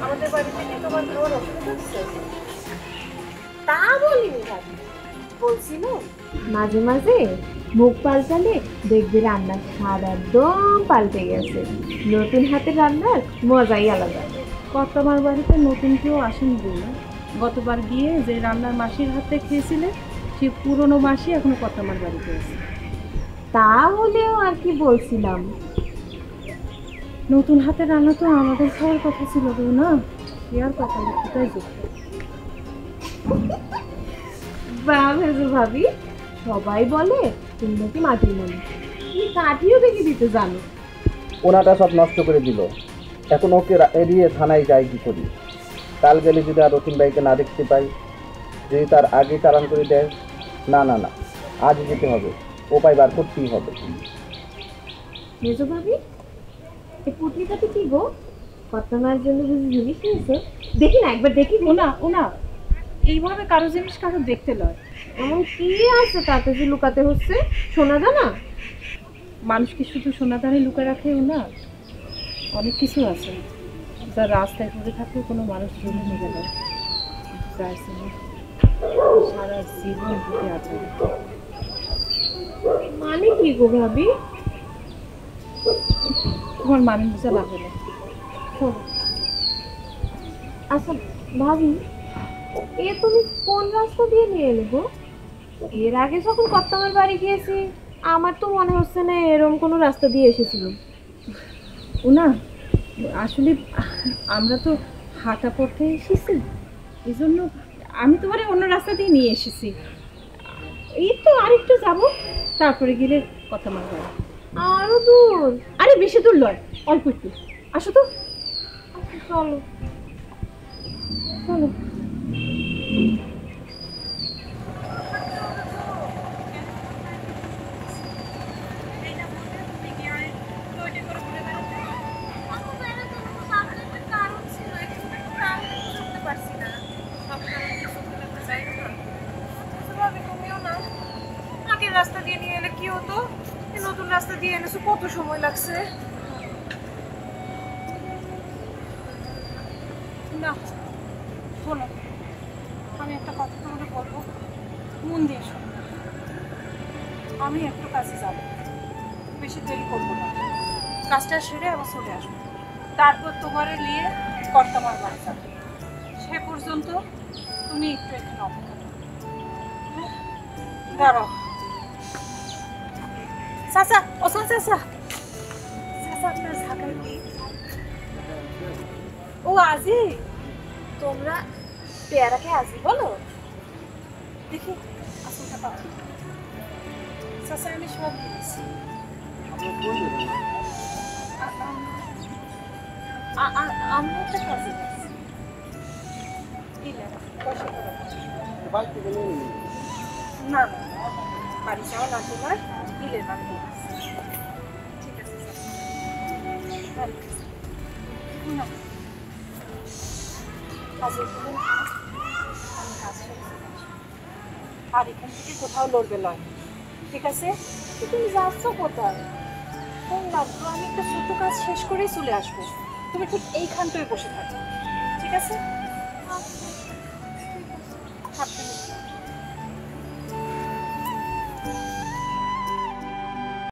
আমাদের বাড়িতে কি তোমার খাওয়ার অসুবিধা হচ্ছে? তা বলিনি ভাবি, বলছিল মাঝে মাঝে মুখ পাল্টালে দেখবি রান্নার স্বাদ একদম পাল্টে গেছে। নতুন হাতের রান্নার মজাই আলাদা। কর্তামার বাড়িতে নতুন কেউ আসেনি বলে, গতবার গিয়ে যে রান্নার মাসির হাতে খেয়েছিলে সে পুরনো মাসি এখনো কর্তামার বাড়িতে আছে। তা হলেও আর কি বলছিলাম, নতুন হাতের রান্না তো আমাদের খাওয়ার কথা ছিল গো না, সে আর কথা কোথায় যেত। ভাবি সবাই বলে তুমি নাকি মাটির মানুষ, তুমি কাঠিও দেখে দিতে জানো। ওনাটা সব নষ্ট করে দিল, এখন ওকে এড়িয়ে থানায় যাই কি করি? কাল গেলে যদি আর রতিন ভাইকে না দেখতে পাই, যদি তার আগে চালান করে দেয়, না না না, আজ যেতে হবে, উপায় বার করতেই হবে। মেজো ভাবি, এই পুটলিটাতে কি গো? কর্তামার জন্য বুঝি জিনিস নিয়েছো? দেখি না, একবার দেখি। ওনা এইভাবে কারো জিনিস কারো দেখতে লয়। এমন কি আছে তাতে যে লুকাতে হচ্ছে? শোনা যায় না? মানুষ কি শুধু সোনাদানি লুকায় রাখে? না, অনেক কিছু আছে যা রাস্তায় পড়ে থাকলেও কোনো মানুষ জেনে নেবে না, সারা জীবন বুকে আছে। মানে কি গো ভাবি? তোমার মানে বোঝা লাগবে না। আচ্ছা ভাবি, এ তুমি কোন রাস্তা দিয়ে নিয়ে এলে গো? এর আগে যখন কর্তামার বাড়ি গিয়েছি আমার তো মনে হচ্ছে না এরকম কোনো রাস্তা দিয়ে এসেছিল। না আসলে আমরা তো হাঁটা পথে এসেছি, এই জন্য আমি তোমার অন্য রাস্তা দিয়ে নিয়ে এসেছি। এই তো আরেকটু যাবো, তারপরে গেলে কথা মানবে। আরো দূর? আরে বেশি দূর নয়, অল্প একটু। আসো তো, চলো চলো। রাস্তা দিয়ে নিয়ে এলে কি হতো? নতুন রাস্তা দিয়ে এনেছো, কত সময় লাগছে? না শোনো, আমি একটা কথা তোমাকে বলবো, মন দিয়ে শোনো। আমি একটু কাছে যাবো, বেশি দেরি করবো না, কাজটা সেরে আবার চলে আসবো। তারপর তোমার নিয়ে কর্তামার বাড়ি যাবো। সে পর্যন্ত তুমি একটু এখানে অপেক্ষা করো। দাঁড়াও চাচা, ও চাচা, চাচা আপনার ঢাকায় কি? ও আজি, তোমরা পেয়ারাকে আজি বলো? দেখি আসলটা পাবো। চাচা আমি সব দিয়েছি। আমি একটা কাজে গেছি। না না, বাড়ি যাওয়া না, তোমার দিলের নাম দিয়েছি। ঠিক আছে না, কাজের জন্য আমি কাজ আর এখান থেকে কোথাও লড়বে নয়, ঠিক আছে? তুমি যাচ্ছ কোথায়? ফোন লাগতো, আমি একটা ছোট কাজ শেষ করেই চলে আসবো। তুমি ঠিক এইখানটায় বসে থাকো, ঠিক আছে?